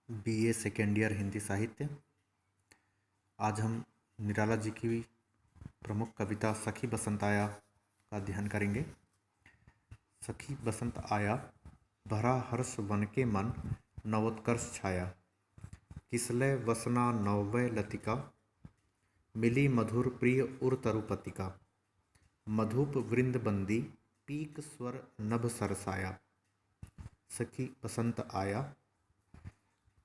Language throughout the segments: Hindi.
बीए सेकेंड ईयर हिंदी साहित्य। आज हम निराला जी की प्रमुख कविता सखी बसंत आया का अध्ययन करेंगे। सखी बसंत आया, भरा हर्ष वन के मन, नवोत्कर्ष छाया। किसलय वसना नववय लतिका, मिली मधुर प्रिय उर तरुपतिका। मधुप वृंद बंदी, पीक स्वर नभ सरसाया। सखी बसंत आया,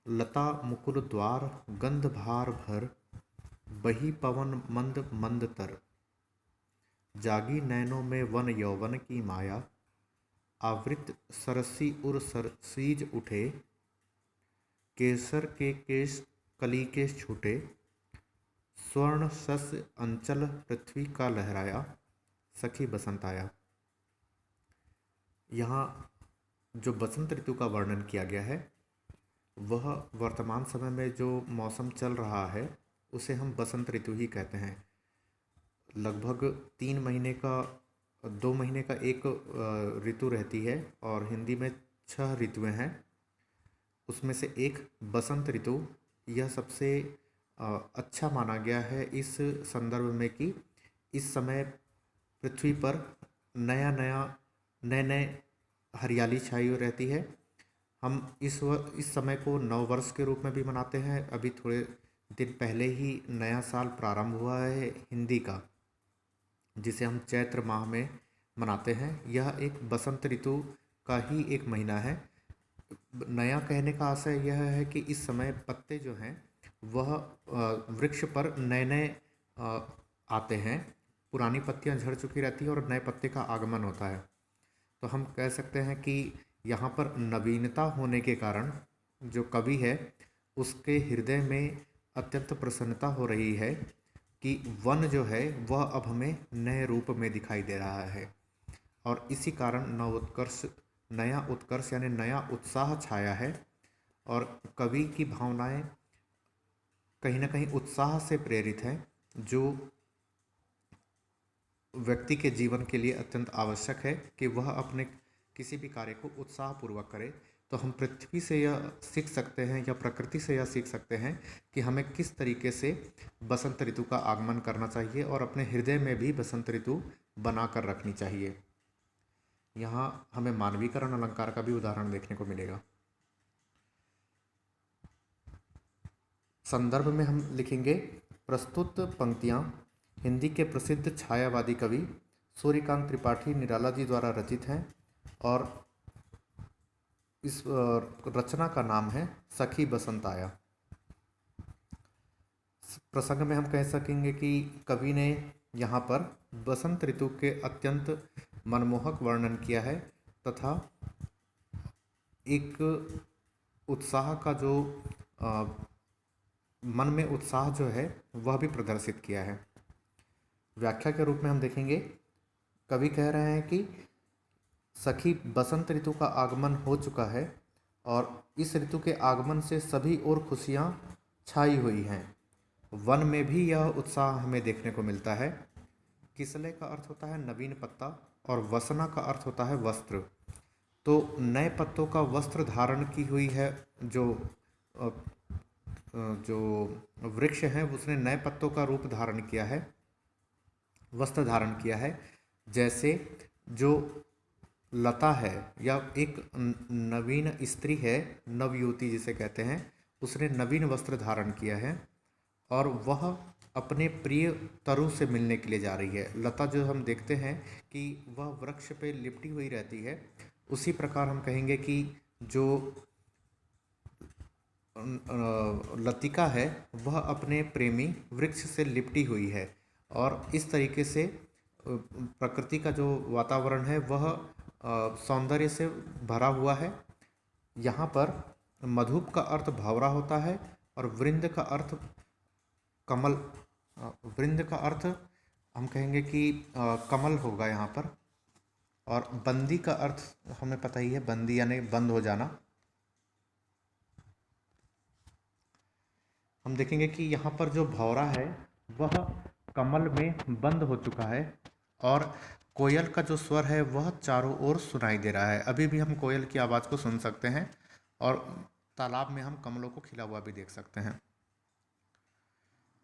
लता मुकुल द्वार गंध भार भर, बही पवन मंद मंद तर। जागी नैनों में वन यौवन की माया, आवृत सरसी उर सरसीज उठे। केसर के केश कली के छूटे, स्वर्ण सस्य अंचल पृथ्वी का लहराया। सखी बसंत आया। यहाँ जो बसंत ऋतु का वर्णन किया गया है वह वर्तमान समय में जो मौसम चल रहा है उसे हम बसंत ऋतु ही कहते हैं। लगभग 3 महीने का 2 महीने का एक ऋतु रहती है और हिंदी में 6 ऋतुएं हैं। उसमें से एक बसंत ऋतु, यह सबसे अच्छा माना गया है इस संदर्भ में कि इस समय पृथ्वी पर नए नए हरियाली छाई हुई रहती है। हम इस समय को नव वर्ष के रूप में भी मनाते हैं। अभी थोड़े दिन पहले ही नया साल प्रारंभ हुआ है हिंदी का, जिसे हम चैत्र माह में मनाते हैं। यह एक बसंत ऋतु का ही एक महीना है। नया कहने का आशय यह है कि इस समय पत्ते जो हैं वह वृक्ष पर नए नए आते हैं। पुरानी पत्तियां झड़ चुकी रहती हैं और नए पत्ते का आगमन होता है। तो हम कह सकते हैं कि यहाँ पर नवीनता होने के कारण जो कवि है उसके हृदय में अत्यंत प्रसन्नता हो रही है कि वन जो है वह अब हमें नए रूप में दिखाई दे रहा है। और इसी कारण नया उत्कर्ष यानी नया उत्साह छाया है। और कवि की भावनाएं कहीं ना कहीं उत्साह से प्रेरित हैं, जो व्यक्ति के जीवन के लिए अत्यंत आवश्यक है कि वह अपने किसी भी कार्य को उत्साहपूर्वक करे। तो हम पृथ्वी से यह सीख सकते हैं या प्रकृति से यह सीख सकते हैं कि हमें किस तरीके से बसंत ऋतु का आगमन करना चाहिए और अपने हृदय में भी बसंत ऋतु बना कर रखनी चाहिए। यहाँ हमें मानवीकरण अलंकार का भी उदाहरण देखने को मिलेगा। संदर्भ में हम लिखेंगे, प्रस्तुत पंक्तियाँ हिंदी के प्रसिद्ध छायावादी कवि सूर्यकांत त्रिपाठी निराला जी द्वारा रचित हैं और इस रचना का नाम है सखी बसंत आया। प्रसंग में हम कह सकेंगे कि कवि ने यहाँ पर बसंत ऋतु के अत्यंत मनमोहक वर्णन किया है तथा एक उत्साह का जो मन में उत्साह जो है वह भी प्रदर्शित किया है। व्याख्या के रूप में हम देखेंगे, कवि कह रहे हैं कि सखी बसंत ऋतु का आगमन हो चुका है और इस ऋतु के आगमन से सभी ओर खुशियाँ छाई हुई हैं। वन में भी यह उत्साह हमें देखने को मिलता है। किसले का अर्थ होता है नवीन पत्ता और वसना का अर्थ होता है वस्त्र। तो नए पत्तों का वस्त्र धारण की हुई है जो वृक्ष है उसने नए पत्तों का रूप धारण किया है, वस्त्र धारण किया है। जैसे जो लता है या एक नवीन स्त्री है, नवयुवती जिसे कहते हैं, उसने नवीन वस्त्र धारण किया है और वह अपने प्रिय तरु से मिलने के लिए जा रही है। लता जो हम देखते हैं कि वह वृक्ष पे लिपटी हुई रहती है, उसी प्रकार हम कहेंगे कि जो लतिका है वह अपने प्रेमी वृक्ष से लिपटी हुई है। और इस तरीके से प्रकृति का जो वातावरण है वह सौंदर्य से भरा हुआ है। यहाँ पर मधुप का अर्थ भंवरा होता है और वृंद का अर्थ कमल, वृंद का अर्थ हम कहेंगे कि कमल होगा यहाँ पर। और बंदी का अर्थ हमें पता ही है, बंदी यानी बंद हो जाना। हम देखेंगे कि यहाँ पर जो भंवरा है वह कमल में बंद हो चुका है और कोयल का जो स्वर है वह चारों ओर सुनाई दे रहा है। अभी भी हम कोयल की आवाज़ को सुन सकते हैं और तालाब में हम कमलों को खिला हुआ भी देख सकते हैं।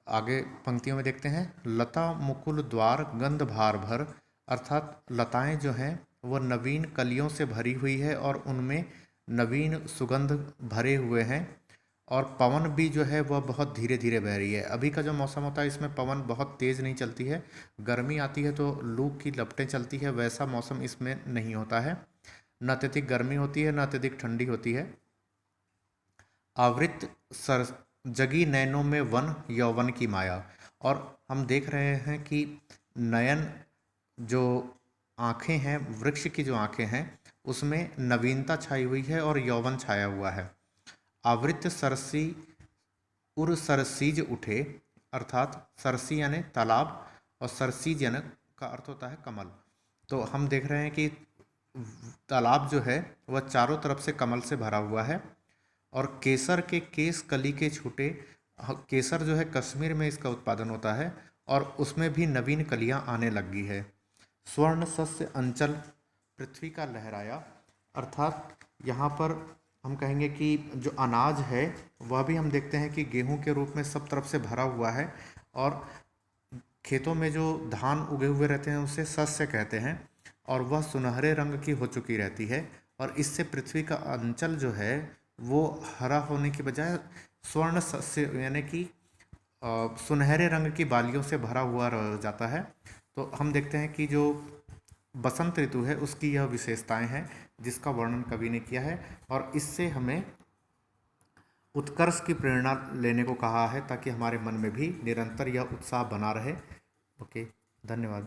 आगे पंक्तियों में देखते हैं, लता मुकुल द्वार गंध भार भर, अर्थात लताएं जो हैं वह नवीन कलियों से भरी हुई है और उनमें नवीन सुगंध भरे हुए हैं। और पवन भी जो है वह बहुत धीरे धीरे बह रही है। अभी का जो मौसम होता है इसमें पवन बहुत तेज़ नहीं चलती है, गर्मी आती है तो लू की लपटें चलती है, वैसा मौसम इसमें नहीं होता है। न अत्यधिक गर्मी होती है न अत्यधिक ठंडी होती है। आवृत सर जगी नयनों में वन यौवन की माया, और हम देख रहे हैं कि नयन जो आँखें हैं, वृक्ष की जो आँखें हैं उसमें नवीनता छाई हुई है और यौवन छाया हुआ है। आवृत सरसी उर सरसीज उठे, अर्थात सरसी यानी तालाब और सरसीज यानी का अर्थ होता है कमल। तो हम देख रहे हैं कि तालाब जो है वह चारों तरफ से कमल से भरा हुआ है। और केसर के केस कली के छूटे, केसर जो है कश्मीर में इसका उत्पादन होता है और उसमें भी नवीन कलियां आने लगी है। स्वर्ण सस्य अंचल पृथ्वी का लहराया, अर्थात यहाँ पर हम कहेंगे कि जो अनाज है वह भी हम देखते हैं कि गेहूं के रूप में सब तरफ से भरा हुआ है। और खेतों में जो धान उगे हुए रहते हैं उसे शस्य कहते हैं और वह सुनहरे रंग की हो चुकी रहती है। और इससे पृथ्वी का अंचल जो है वो हरा होने की बजाय स्वर्ण सस्य यानी कि सुनहरे रंग की बालियों से भरा हुआ रह जाता है। तो हम देखते हैं कि जो बसंत ऋतु है उसकी यह विशेषताएं हैं जिसका वर्णन कवि ने किया है, और इससे हमें उत्कर्ष की प्रेरणा लेने को कहा है ताकि हमारे मन में भी निरंतर यह उत्साह बना रहे। ओके, धन्यवाद।